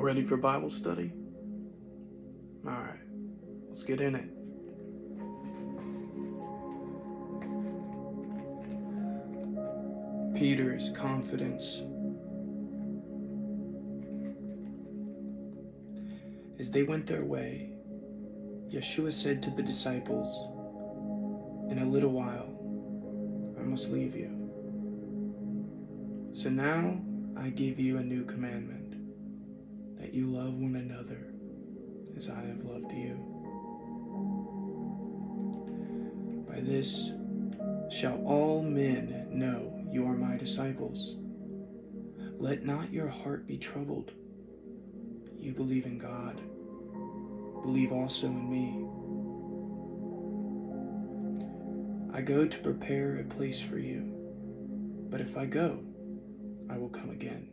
ready for Bible study? Alright, let's get in it. Peter's confidence. As they went their way, Yahshua said to the disciples, "In a little while, I must leave you. So now I give you a new commandment, that you love one another as I have loved you. By this shall all men know you are my disciples. Let not your heart be troubled. You believe in God. Believe also in me. I go to prepare a place for you. But if I go, I will come again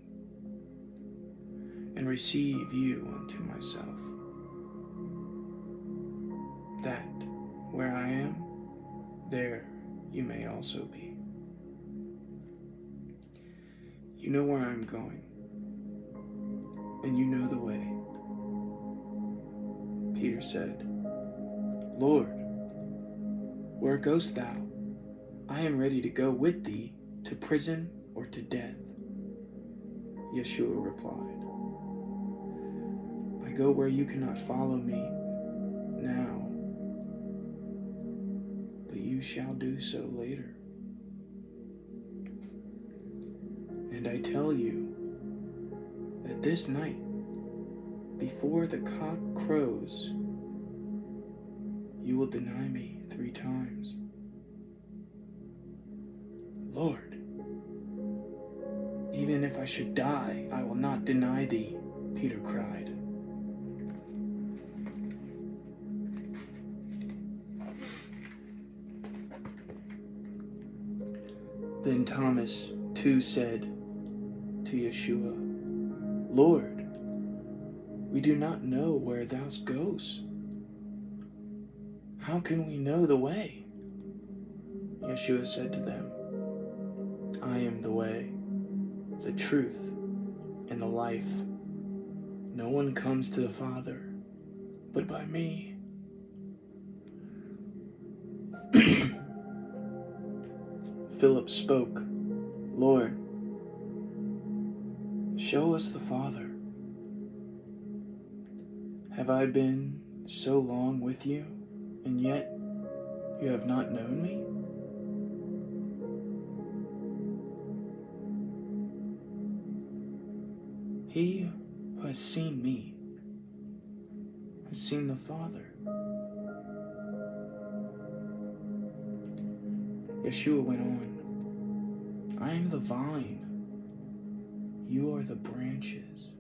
and receive you unto myself, that where I am, there you may also be." You know where I'm going, and you know the way. Peter said, "Lord, where goest thou? I am ready to go with thee to prison or to death." Yahshua replied, "I go where you cannot follow me now, but you shall do so later. And I tell you that this night, before the cock crows, you will deny me 3 times. Lord, even if I should die, I will not deny thee," Peter cried. Then Thomas too said to Yahshua, "Lord, we do not know where thou goest. How can we know the way?" Yahshua said to them, "I am the way, the truth, and the life. No one comes to the Father but by me." Philip spoke, "Lord, show us the Father. Have I been so long with you, and yet you have not known me? He who has seen me has seen the Father." Yahshua went on, "I am the vine, you are the branches.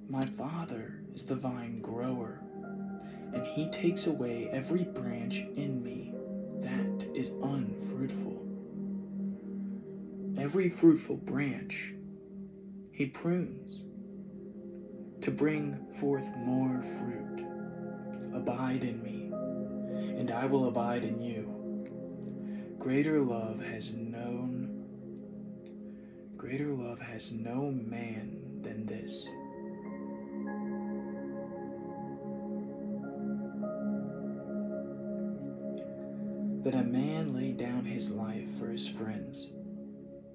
My Father is the vine grower, and he takes away every branch in me that is unfruitful. Every fruitful branch he prunes, to bring forth more fruit. Abide in me, and I will abide in you. Greater love has no man than this, that a man lay down his life for his friends.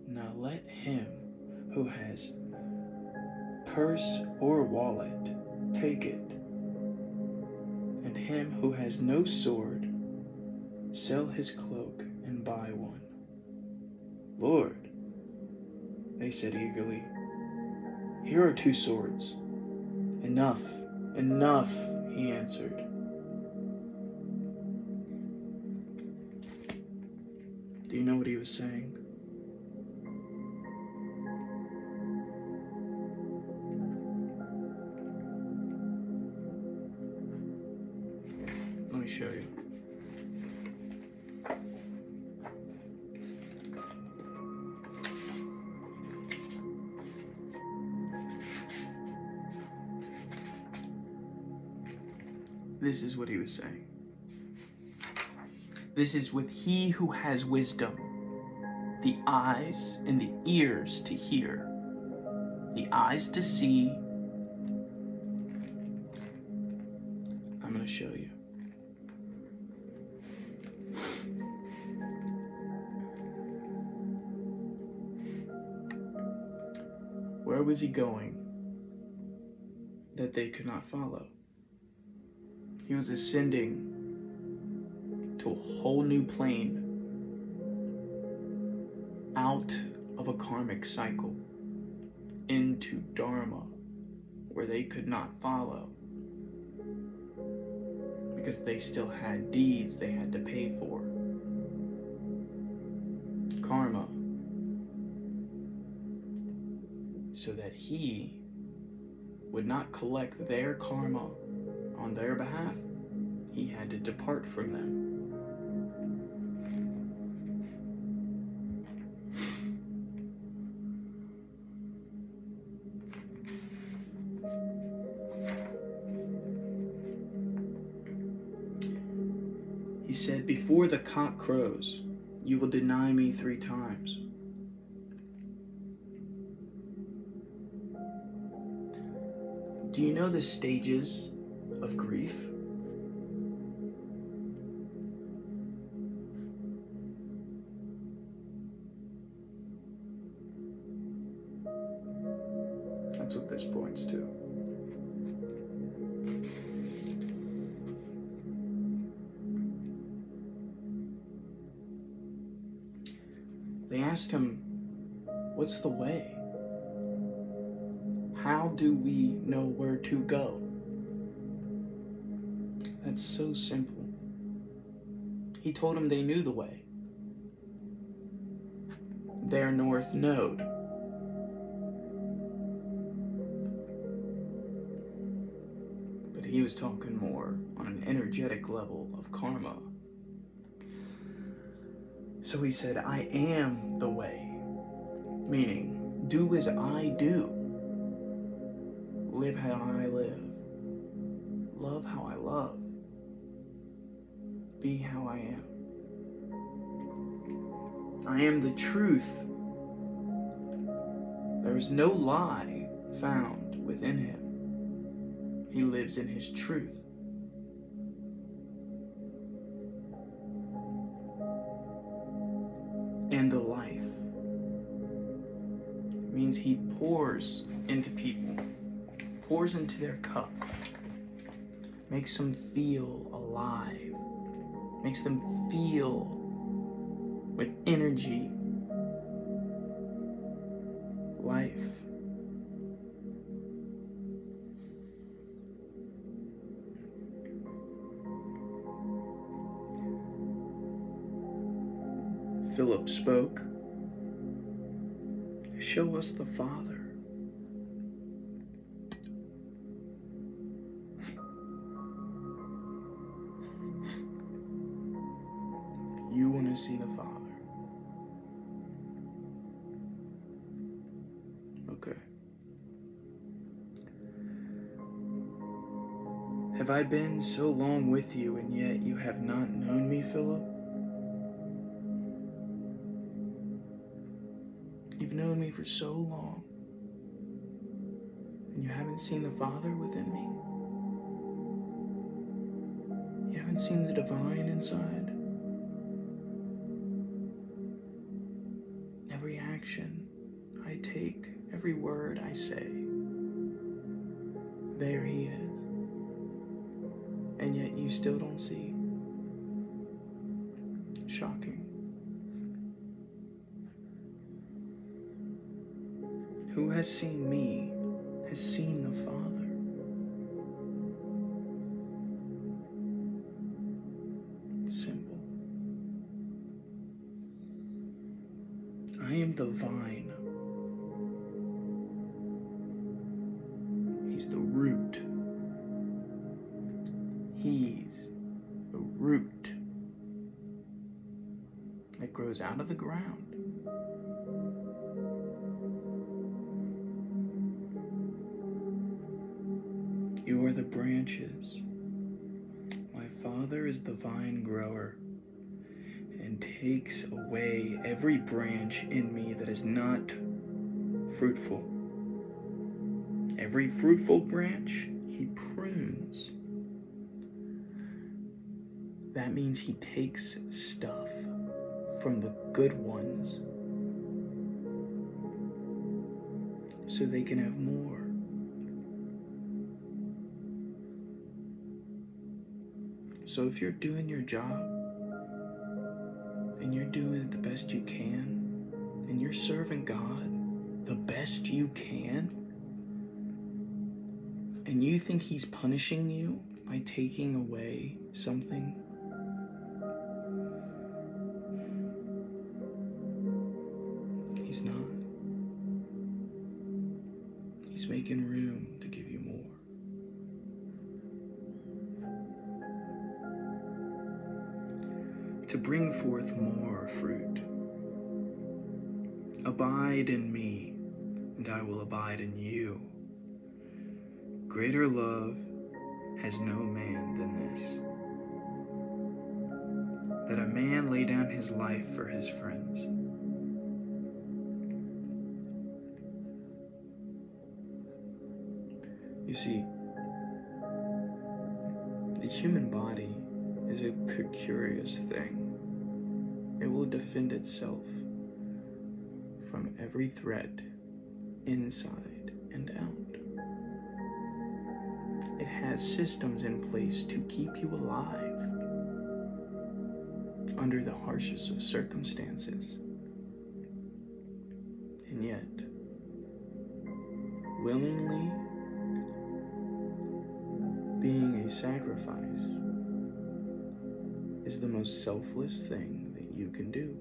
Now let him who has purse or wallet take it, and him who has no sword sell his cloak and buy one." "Lord," they said eagerly, "here are 2 swords. "Enough, enough," he answered. Do you know what he was saying? Let me show you. This is what he was saying. This is with he who has wisdom, the eyes and the ears to hear, the eyes to see to show you. Where was he going that they could not follow? He was ascending to a whole new plane, out of a karmic cycle, into Dharma, where they could not follow, because they still had deeds they had to pay for. Karma. So that he would not collect their karma on their behalf, he had to depart from them. He said, "Before the cock crows, you will deny me 3 times. Do you know the stages of grief? That's what this points to. They asked him, "What's the way? How do we know where to go?" That's so simple. He told them they knew the way. Their north node. But he was talking more on an energetic level of karma. So he said, "I am the way." Meaning, do as I do. Live how I live. Love how I love. Be how I am. I am the truth. There is no lie found within him. He lives in his truth. And the life means he pours into people, pours into their cup, makes them feel alive, makes them feel with energy, life. Philip spoke, "Show us the Father." You want to see the Father? Okay. Have I been so long with you, and yet you have not known me, Philip? You've known me for so long, and you haven't seen the Father within me? You haven't seen the divine inside? Every action I take, every word I say, there he is. And yet you still don't see. Shocking. Who has seen me has seen the Father. It's simple. I am the vine. He's the root. He's the root that grows out of the ground. You are the branches. My Father is the vine grower and takes away every branch in me that is not fruitful. Every fruitful branch he prunes that means he takes stuff from the good ones so they can have more. So if you're doing your job and you're doing it the best you can and you're serving God the best you can, and you think he's punishing you by taking away something, he's not. He's making room to give you more. To bring forth more fruit. Abide in me, and I will abide in you. Greater love has no man than this, that a man lay down his life for his friends. You see, the human body is a precarious thing. It will defend itself from every threat, inside and out. It has systems in place to keep you alive under the harshest of circumstances. And yet, willingly being a sacrifice is the most selfless thing that you can do.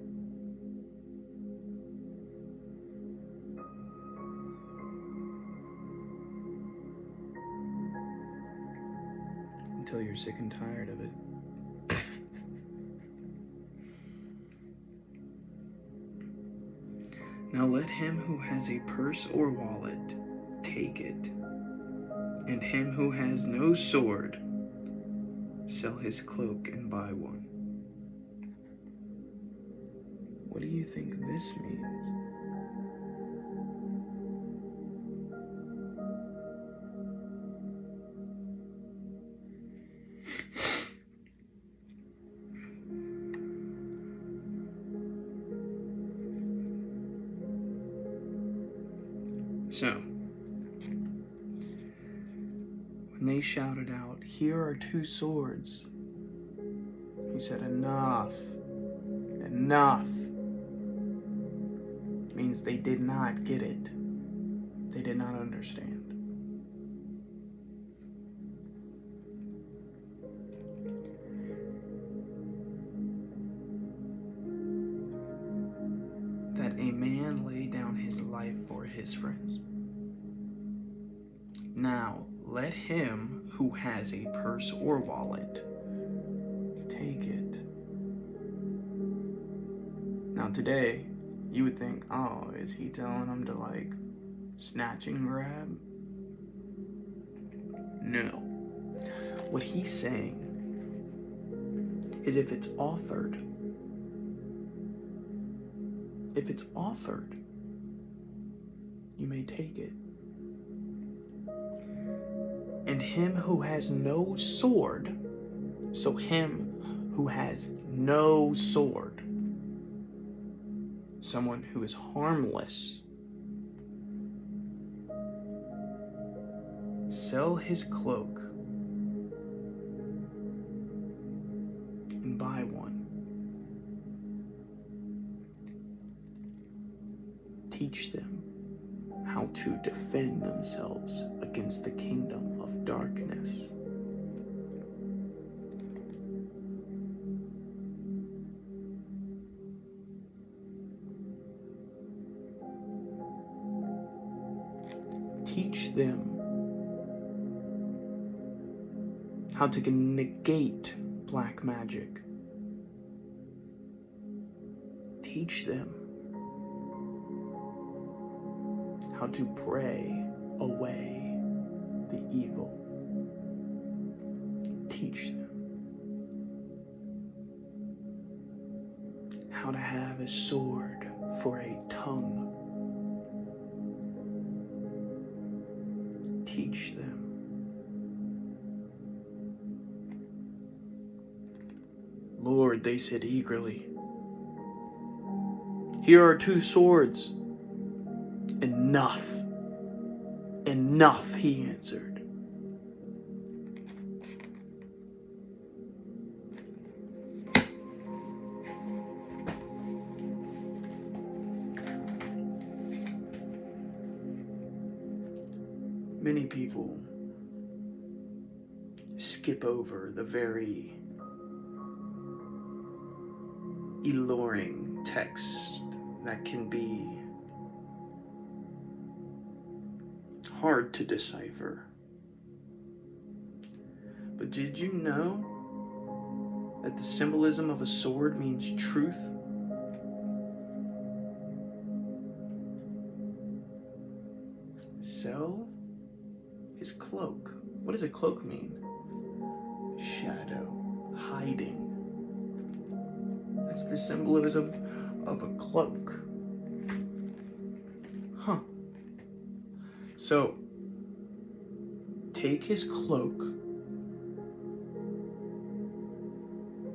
Until you're sick and tired of it. Now let him who has a purse or wallet take it, and him who has no sword sell his cloak and buy one. What do you think this means? So, when they shouted out, "Here are 2 swords," he said, "Enough, enough." Means they did not get it. They did not understand. That a man lay down his life for his friends. Now, let him who has a purse or wallet take it. Now today, you would think, oh, is he telling them to snatch and grab? No. What he's saying is if it's offered, you may take it. And him who has no sword, so him who has no sword, someone who is harmless, sell his cloak and buy one. Teach them how to defend themselves against the kingdom of darkness. Teach them how to negate black magic. Teach them how to pray away the evil. Teach them how to have a sword for a tongue. Teach them sword, they said eagerly. Here are 2 swords. Enough. Enough, he answered. Many people skip over the very alluring text that can be hard to decipher. But did you know that the symbolism of a sword means truth? Sell his cloak. What does a cloak mean? Shadow, hiding. That's the symbolism of a cloak. Huh. So, take his cloak,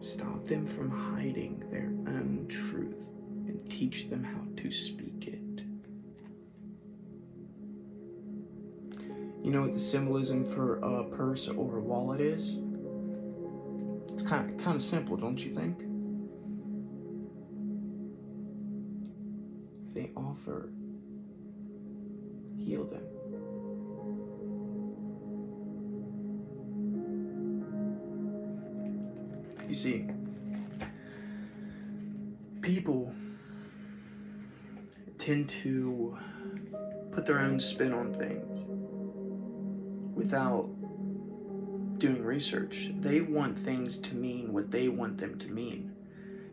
stop them from hiding their own truth, and teach them how to speak it. You know what the symbolism for a purse or a wallet is? It's kind of simple, don't you think? If they offer, heal them. You see, people tend to put their own spin on things without doing research. They want things to mean what they want them to mean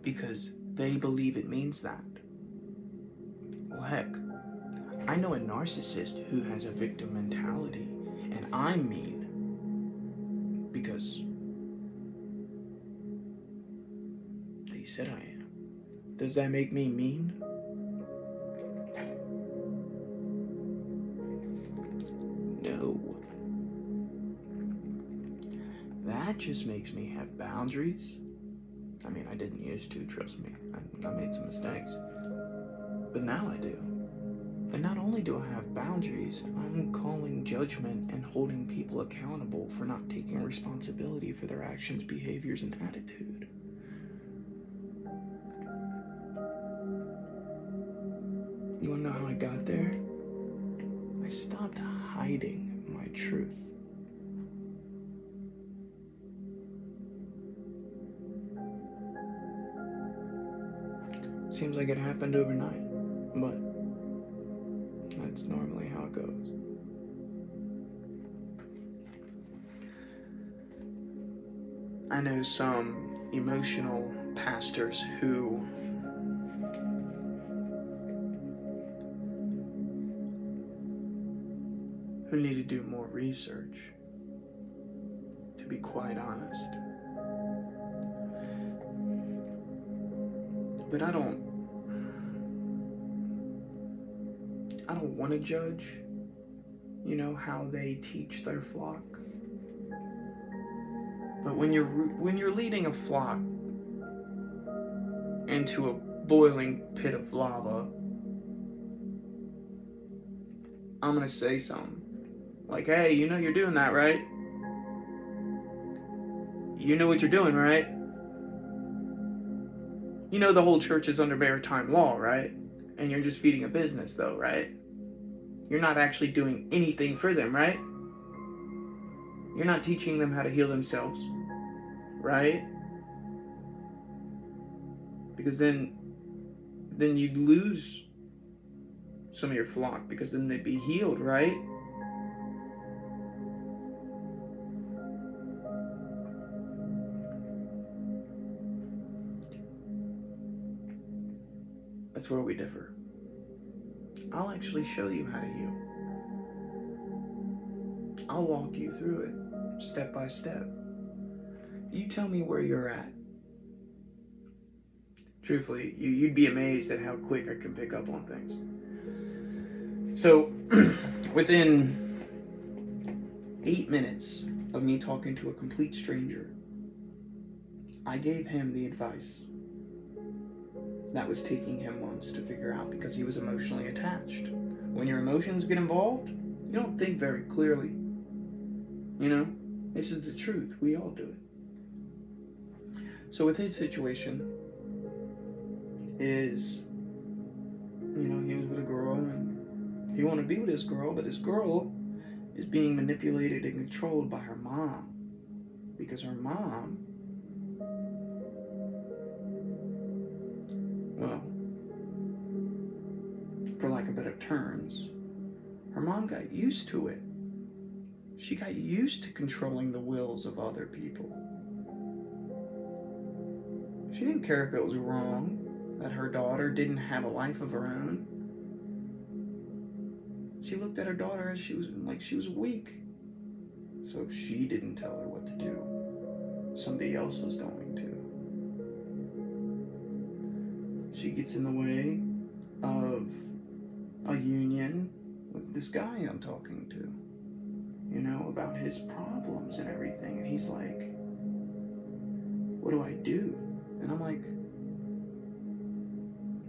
because they believe it means that. Well, heck, I know a narcissist who has a victim mentality, and I'm mean because they said I am. Does that make me mean? No. That just makes me have boundaries. I mean, I didn't used to, trust me. I made some mistakes. But now I do. And not only do I have boundaries, I'm calling judgment and holding people accountable for not taking responsibility for their actions, behaviors, and attitude. You wanna know how I got there? I stopped hiding my truth. Seems like it happened overnight, but that's normally how it goes. I know some emotional pastors who need to do more research, to be quite honest. But I don't want to judge, how they teach their flock. But when you're leading a flock into a boiling pit of lava, I'm gonna say something like, "Hey, you're doing that, right? You know what you're doing, right? You know the whole church is under maritime law, right? And you're just feeding a business, though, right? You're not actually doing anything for them, right? You're not teaching them how to heal themselves, right? Because then you'd lose some of your flock, because then they'd be healed, right? That's where we differ. I'll actually show you how to heal. I'll walk you through it, step by step. You tell me where you're at. Truthfully, you'd be amazed at how quick I can pick up on things. So, within 8 minutes of me talking to a complete stranger, I gave him the advice that was taking him months to figure out because he was emotionally attached. When your emotions get involved, you don't think very clearly. You know, this is the truth. We all do it. So with his situation is, he was with a girl and he wanted to be with his girl, but his girl is being manipulated and controlled by her mom. Because her mom, well, for lack of better terms, her mom got used to it. She got used to controlling the wills of other people. She didn't care if it was wrong that her daughter didn't have a life of her own. She looked at her daughter as she was weak. So if she didn't tell her what to do, somebody else was going to. She gets in the way of a union with this guy I'm talking to, about his problems and everything. And he's like, what do I do? And I'm like,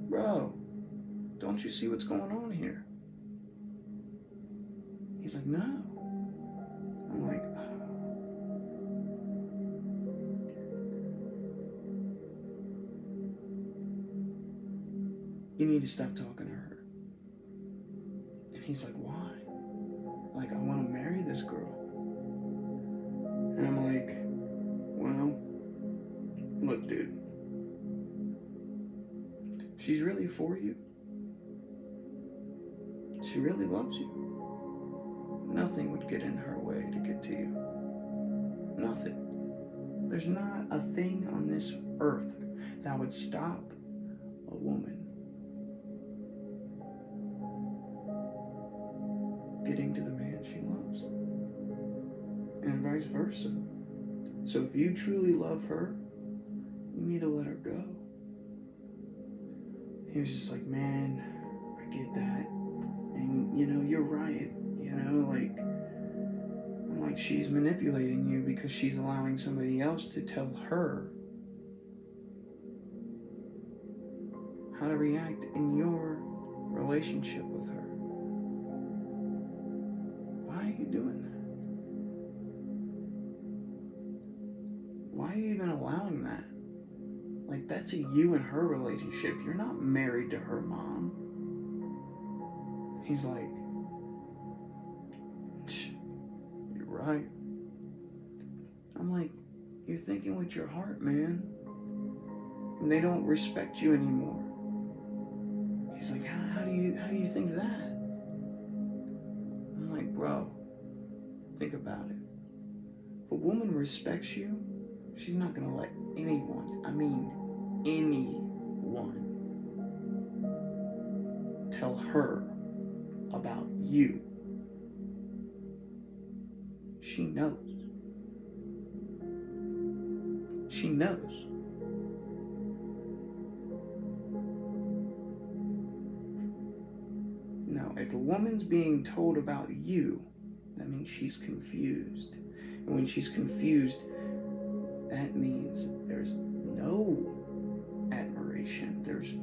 bro, don't you see what's going on here? He's like, no. I'm like, you need to stop talking to her. And he's like, why? Like, I want to marry this girl. And I'm like, well, look, dude, if she's really for you, she really loves you, nothing would get in her way to get to you. Nothing. There's not a thing on this earth that would stop a woman getting to the man she loves. And vice versa. So if you truly love her, you need to let her go. He was just like, man, I get that. And, you're right. I'm like, she's manipulating you because she's allowing somebody else to tell her how to react in your relationship with her. Why are you doing that? Why are you even allowing that? Like, that's a you and her relationship. You're not married to her mom. He's like, you're right. I'm like, you're thinking with your heart, man. And they don't respect you anymore. He's like, how do you think that? I'm like, bro, think about it. If a woman respects you, she's not going to let anyone tell her about you. She knows. She knows. Now, if a woman's being told about you, that means she's confused. And when she's confused, that means there's no admiration. There's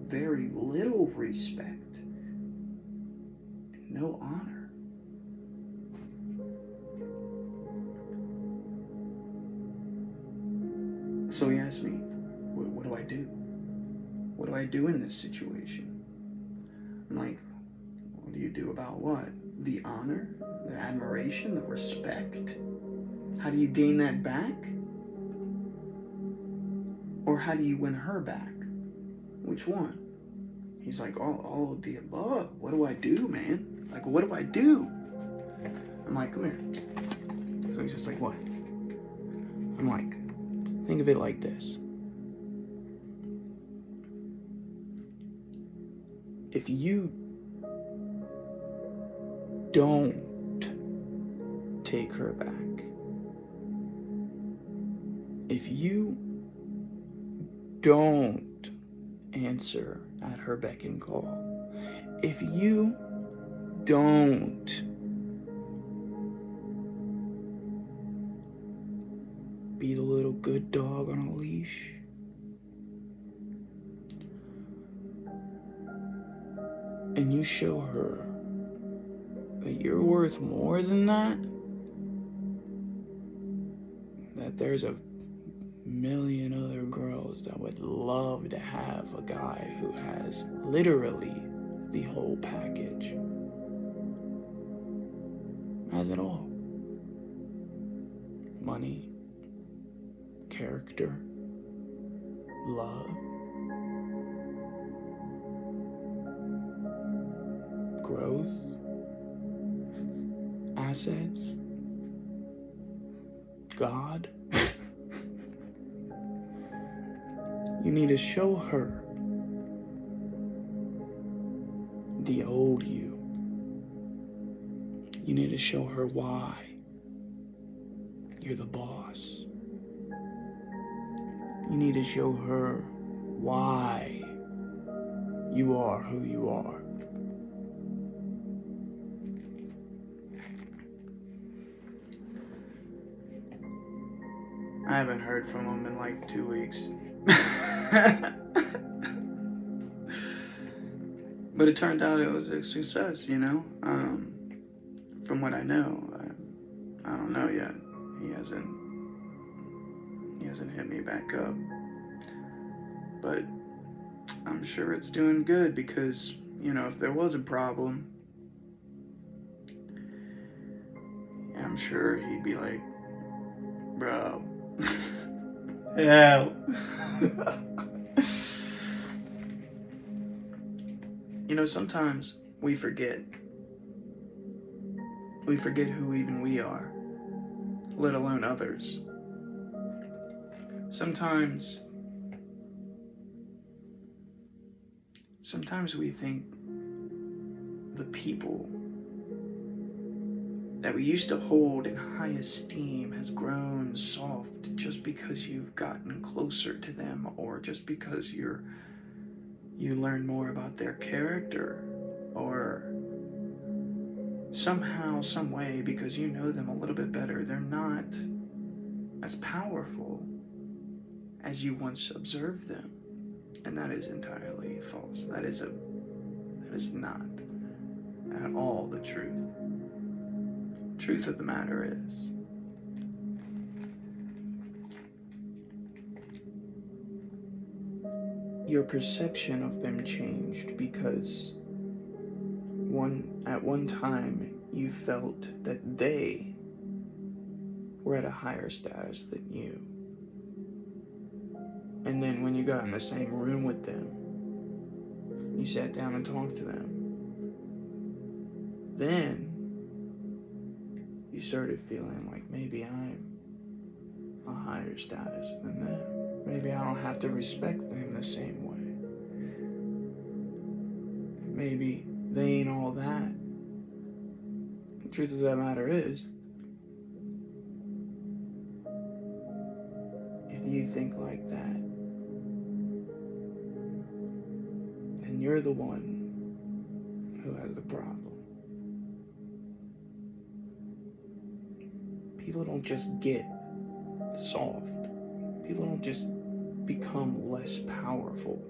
very little respect. And no honor. So he asked me, what do I do? What do I do in this situation? I'm like, what do you do about what? The honor, the admiration, the respect? How do you gain that back? Or how do you win her back? Which one? He's like, all of the above. What do I do, man? Like, what do I do? I'm like, come here. So he's just like, what? I'm like, think of it like this. If you don't take her back, if you don't answer at her beck and call, if you don't be the little good dog on a leash. And you show her that you're worth more than that, that there's a million other girls that would love to have a guy who has literally the whole package. Has it all. Money, character, love, growth, assets, God. You need to show her the old you. You need to show her why you're the boss. You need to show her why you are who you are. I haven't heard from him in like 2 weeks. But it turned out it was a success, you know? From what I know. I don't know yet. He hasn't hit me back up. But I'm sure it's doing good because, you know, if there was a problem, I'm sure he'd be like, bro, help. You know, sometimes we forget who even we are, let alone others. Sometimes we think the people that we used to hold in high esteem has grown soft just because you've gotten closer to them, or just because you learn more about their character, or somehow, some way, because you know them a little bit better, they're not as powerful as you once observed them. And that is entirely false. That is not at all the truth. Truth of the matter is, your perception of them changed because at one time you felt that they were at a higher status than you. And then when you got in the same room with them, you sat down and talked to them, then you started feeling like maybe I'm a higher status than them. Maybe I don't have to respect them the same way. Maybe they ain't all that. The truth of that matter is, if you think like that, then you're the one who has the problem. People don't just get soft. People don't just become less powerful.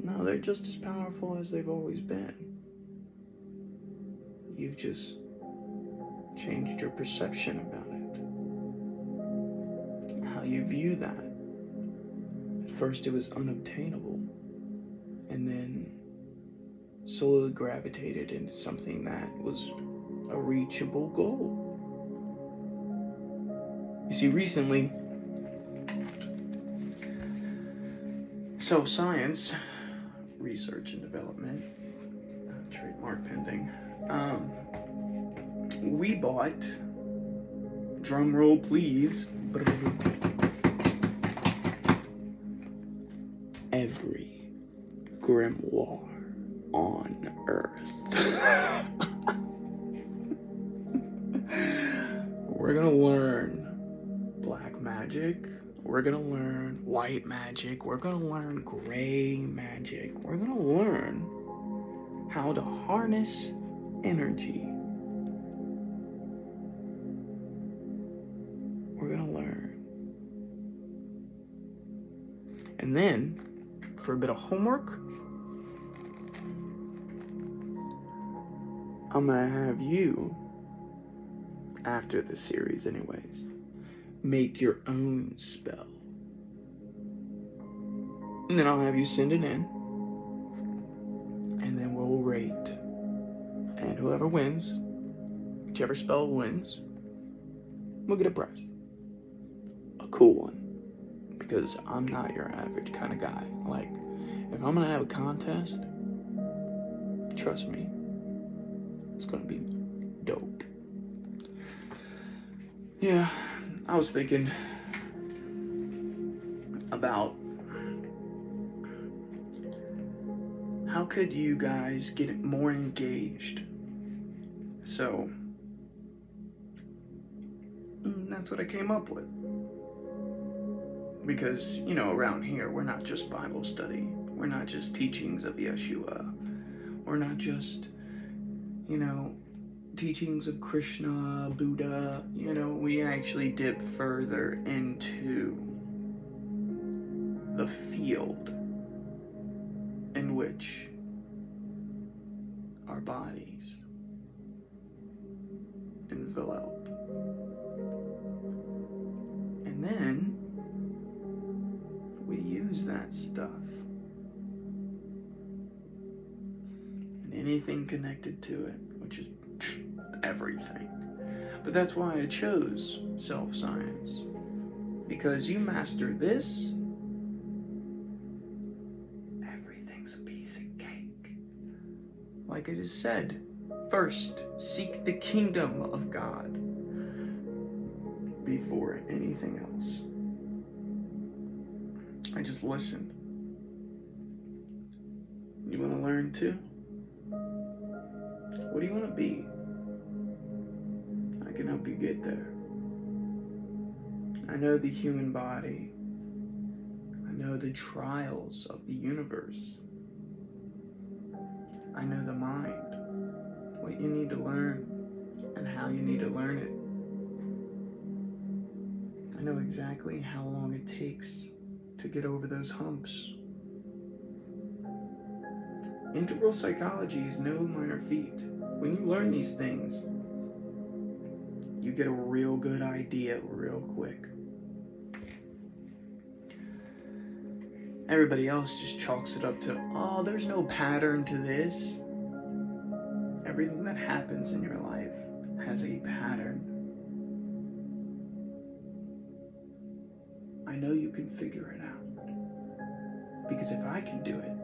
No, they're just as powerful as they've always been. You've just changed your perception about it. How you view that. At first it was unobtainable, and then slowly gravitated into something that was a reachable goal. You see, recently, self-science, research and development, trademark pending, we bought, drum roll please, every grimoire on Earth. We're gonna learn black magic, we're gonna learn white magic, we're gonna learn gray magic, we're gonna learn how to harness energy. We're gonna And then, for a bit of homework, I'm gonna have you, after the series anyways, make your own spell. And then I'll have you send it in, and then we'll rate. And whoever wins, whichever spell wins, we'll get a prize. A cool one. Because I'm not your average kind of guy. Like, if I'm gonna have a contest, trust me, it's gonna be dope. Yeah, I was thinking about how could you guys get more engaged. So that's what I came up with. Because, you know, around here, we're not just Bible study. We're not just teachings of Yahshua. We're not just, you know, teachings of Krishna, Buddha. You know, we actually dip further into the field in which our bodies envelop. And then we use that stuff and anything connected to it, which is everything. But that's why I chose self-science, because you master this, everything's a piece of cake. Like it is said, first seek the kingdom of God before anything else. I just listened. You want to learn too? What do you want to be? I can help you get there. I know the human body. I know the trials of the universe. I know the mind, what you need to learn, and how you need to learn it. I know exactly how long it takes to get over those humps. Integral psychology is no minor feat. When you learn these things, you get a real good idea real quick. Everybody else just chalks it up to, oh, there's no pattern to this. Everything that happens in your life has a pattern. I know you can figure it out. Because if I can do it,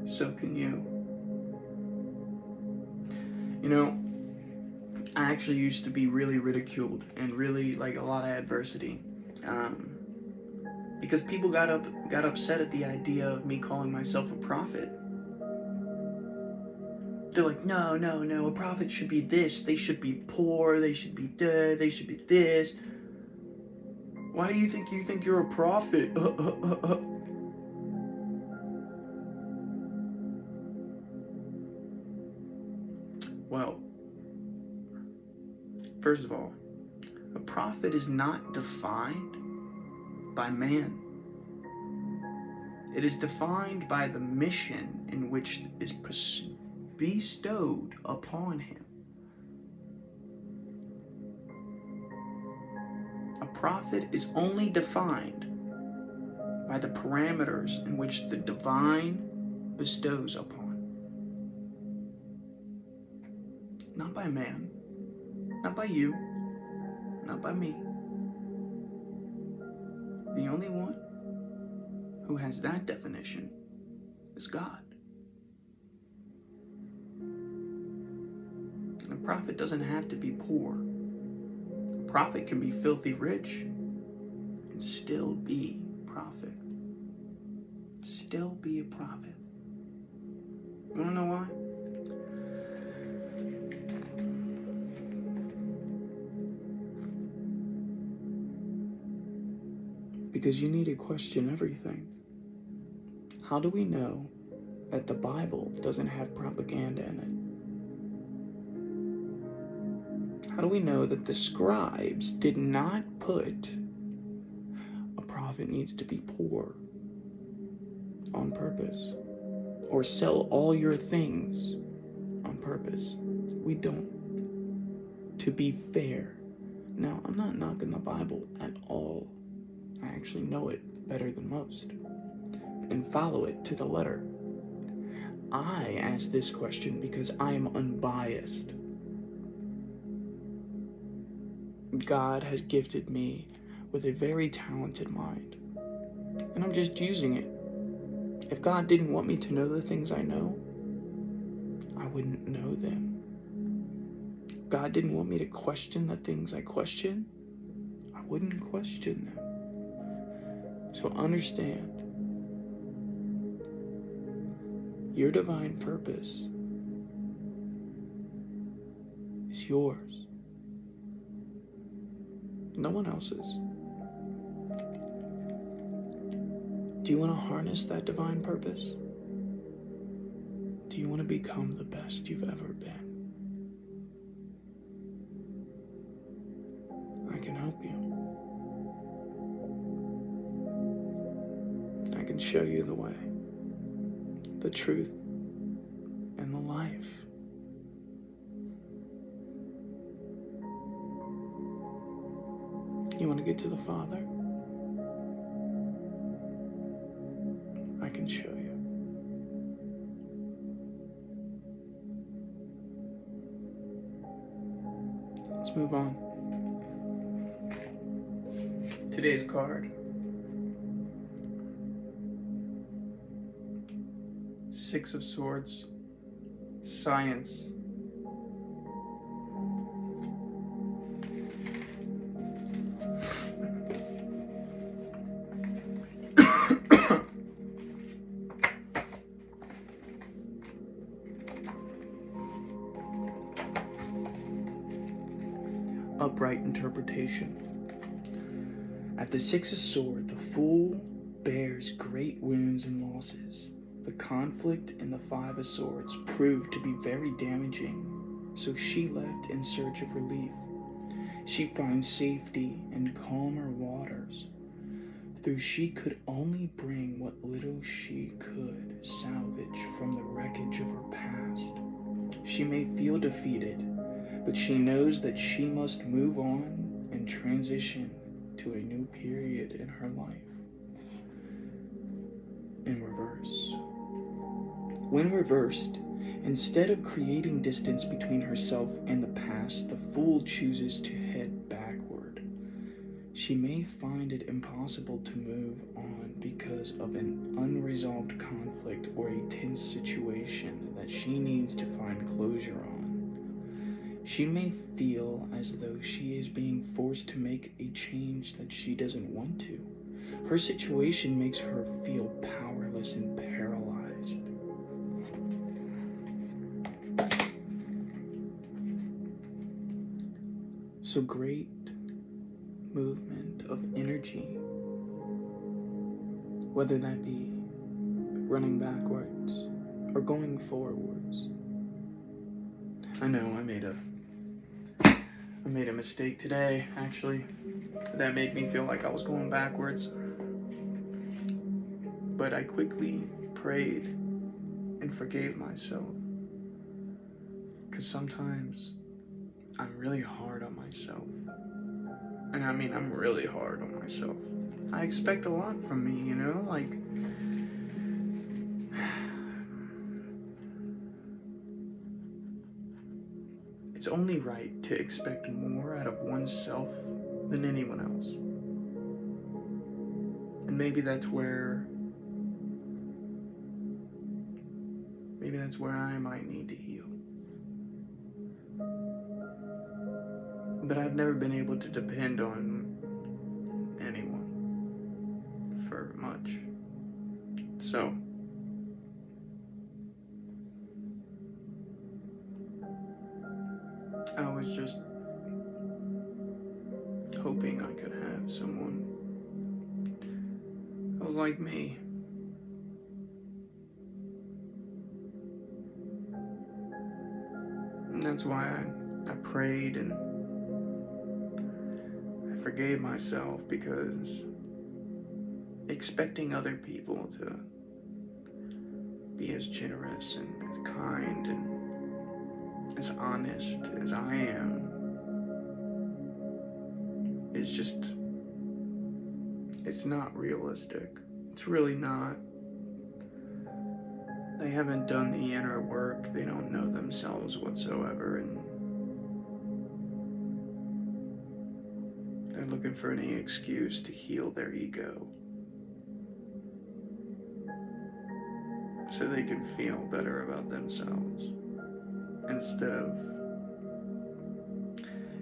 so can you. You know, I actually used to be really ridiculed and really like a lot of adversity. Because people got upset at the idea of me calling myself a prophet. They're like, no, a prophet should be this. They should be poor. They should be dead. They should be this. Why do you think you're a prophet? Well, first of all, a prophet is not defined by man. It is defined by the mission in which is bestowed upon him. A prophet is only defined by the parameters in which the divine bestows upon. Not by man, not by you, not by me. The only one who has that definition is God. And a prophet doesn't have to be poor. A prophet can be filthy rich and still be prophet. Still be a prophet. You wanna know why? Because you need to question everything. How do we know that the Bible doesn't have propaganda in it? How do we know that the scribes did not put a prophet needs to be poor on purpose, or sell all your things on purpose. We don't. To be fair. Now, I'm not knocking the Bible at all. I actually know it better than most and follow it to the letter. I ask this question because I am unbiased. God has gifted me with a very talented mind, and I'm just using it. If God didn't want me to know the things I know, I wouldn't know them. God didn't want me to question the things I question, I wouldn't question them. So understand, your divine purpose is yours. No one else's. Do you want to harness that divine purpose? Do you want to become the best you've ever been? I can help you. I can show you the way, the truth, and the life. You want to get to the Father? I can show you. Let's move on. Today's card. 6 of Swords. Science. Upright interpretation. At the 6 of Swords, the Fool bears great wounds and losses. The conflict in the 5 of Swords proved to be very damaging, so she left in search of relief. She finds safety in calmer waters, though she could only bring what little she could salvage from the wreckage of her past. She may feel defeated, but she knows that she must move on and transition to a new period in her life. In reverse. When reversed, instead of creating distance between herself and the past, the Fool chooses to head backward. She may find it impossible to move on because of an unresolved conflict or a tense situation that she needs to find closure on. She may feel as though she is being forced to make a change that she doesn't want to. Her situation makes her feel powerless and paralyzed. So great movement of energy, whether that be running backwards or going forwards. I know I made a mistake today, actually, that made me feel like I was going backwards. But I quickly prayed and forgave myself. Because sometimes I'm really hard on myself. And I mean, I'm really hard on myself. I expect a lot from me, you know? Like, it's only right to expect more out of oneself than anyone else. And maybe that's where I might need to heal. But I've never been able to depend on anyone for much. So, I was just hoping I could have someone who was like me. And that's why I prayed and I forgave myself, because expecting other people to be as generous and as kind and as honest as I am is just, it's not realistic. It's really not. They haven't done the inner work. They don't know themselves whatsoever, and they're looking for any excuse to heal their ego so they can feel better about themselves instead of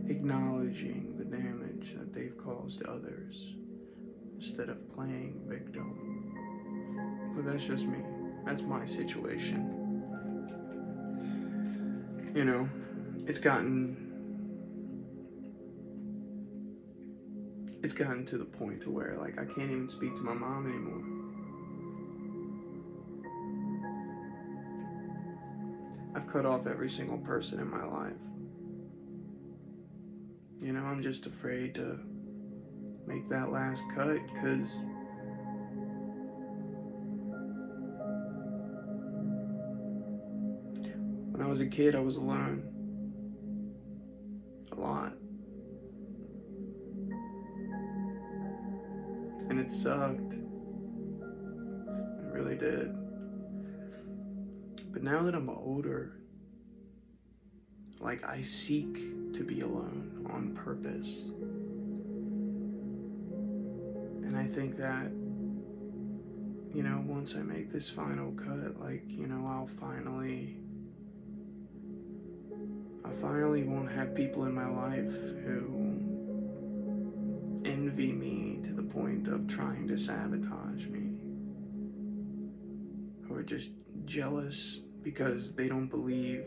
acknowledging the damage that they've caused others, instead of playing victim. But that's just me. That's my situation. You know, it's gotten to the point to where, like, I can't even speak to my mom anymore. I've cut off every single person in my life. You know, I'm just afraid to make that last cut, because when I was a kid, I was alone. A lot. And it sucked. It really did. But now that I'm older, like, I seek to be alone on purpose. And I think that, you know, once I make this final cut, like, you know, I finally won't have people in my life who envy me to the point of trying to sabotage me, who are just jealous because they don't believe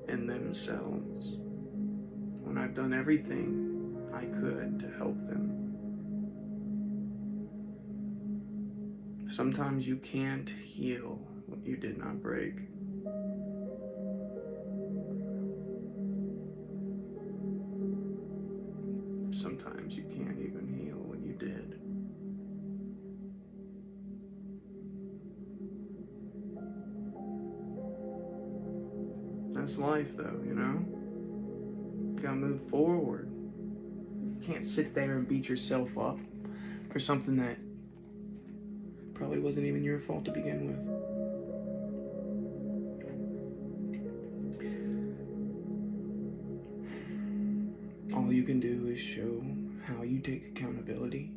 in themselves when I've done everything I could to help them. Sometimes you can't heal what you did not break. Sometimes you can't even heal what you did. That's life, though, you know? You gotta move forward. You can't sit there and beat yourself up for something that probably wasn't even your fault to begin with. All you can do is show how you take accountability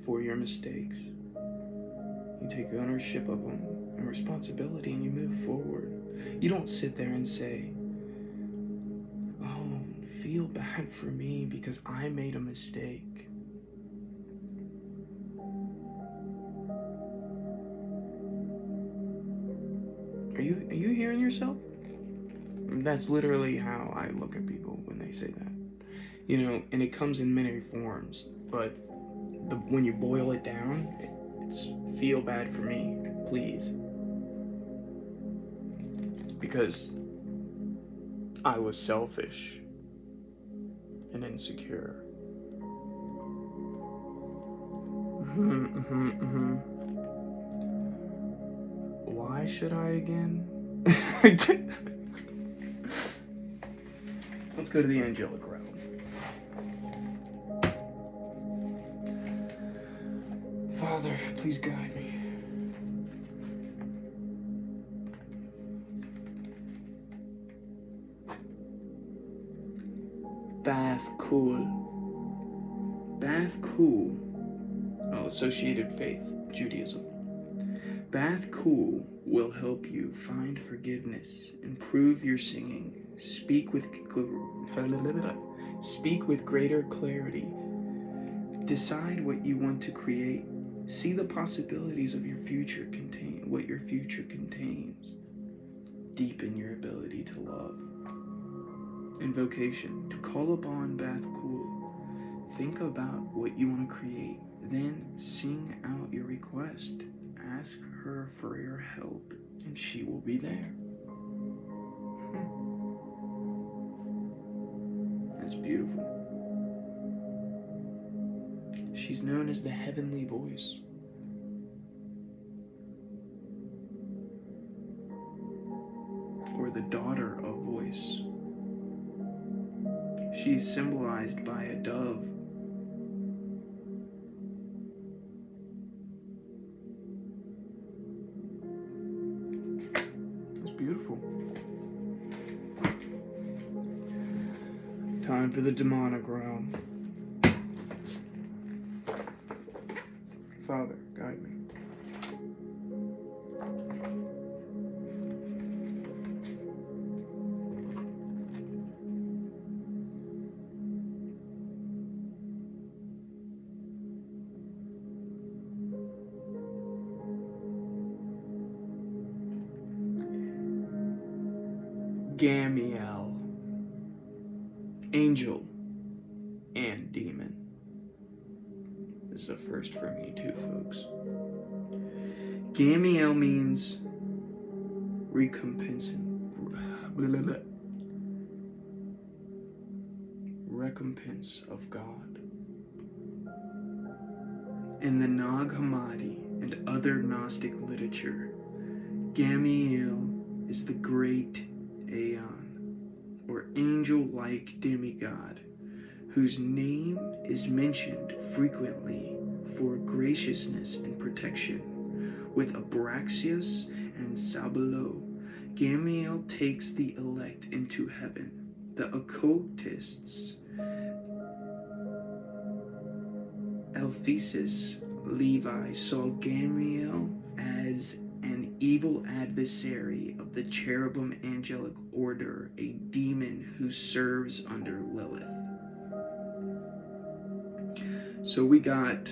for your mistakes. You take ownership of them and responsibility, and you move forward. You don't sit there and say, oh, feel bad for me because I made a mistake. Are you hearing yourself? That's literally how I look at people when they say that. You know, and it comes in many forms, but when you boil it down, it's feel bad for me, please. Because I was selfish and insecure. Why should I again? Let's go to the angelic realm. Father, please guide me. Bath cool. Oh, associated faith, Judaism. Bath cool will help you find forgiveness, improve your singing, speak with greater clarity, decide what you want to create, see the possibilities of your future what your future contains, deepen your ability to love. Invocation, to call upon Bath Cool. Think about what you want to create, then sing out your request. Ask her for your help, and she will be there. That's beautiful. She's known as the heavenly voice. daughter of voice. She's symbolized by a dove. It's beautiful. Time for the demonic realm. Father, guide me. Gamiel, angel and demon. This is a first for me too, folks. Gamiel means recompense of God. In the Nag Hammadi and other Gnostic literature, Gamiel is the great Aeon, or angel-like demigod, whose name is mentioned frequently for graciousness and protection. With Abraxas and Sabalo, Gamiel takes the elect into heaven. The occultists, Ephesus Levi, saw Gamiel as an evil adversary of the cherubim angelic order, a demon who serves under Lilith. So we got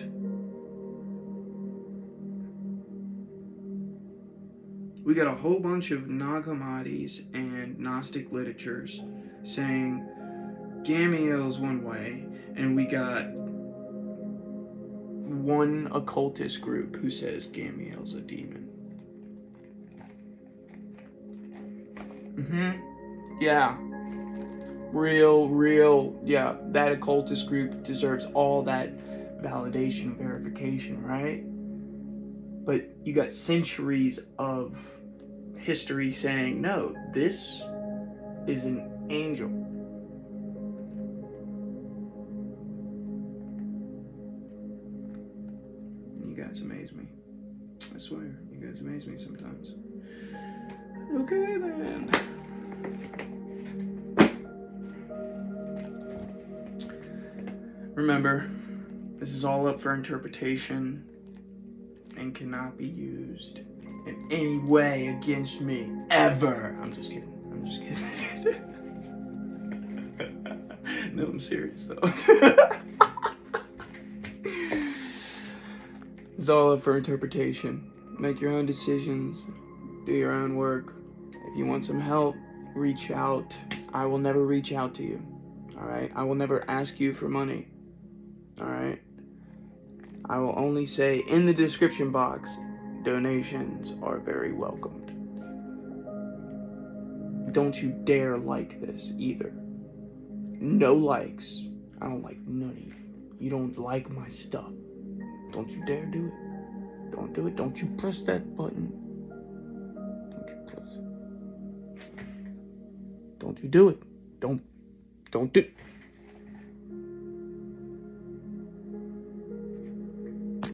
a whole bunch of Nag Hammadis and Gnostic literatures saying Gamiel's one way, and we got one occultist group who says Gamiel's a demon. Yeah. Real, yeah, that occultist group deserves all that validation and verification, right? But you got centuries of history saying, no, this is an angel. You guys amaze me. I swear, you guys amaze me sometimes. Okay, then. Remember, this is all up for interpretation and cannot be used in any way against me, ever. I'm just kidding. No, I'm serious, though. It's all up for interpretation. Make your own decisions. Do your own work. If you want some help, reach out. I will never reach out to you. Alright? I will never ask you for money. Alright? I will only say in the description box, donations are very welcomed. Don't you dare like this either. No likes. I don't like none of you. You don't like my stuff. Don't you dare do it. Don't do it. Don't you press that button. Don't you press it. Don't you do it. Don't do it.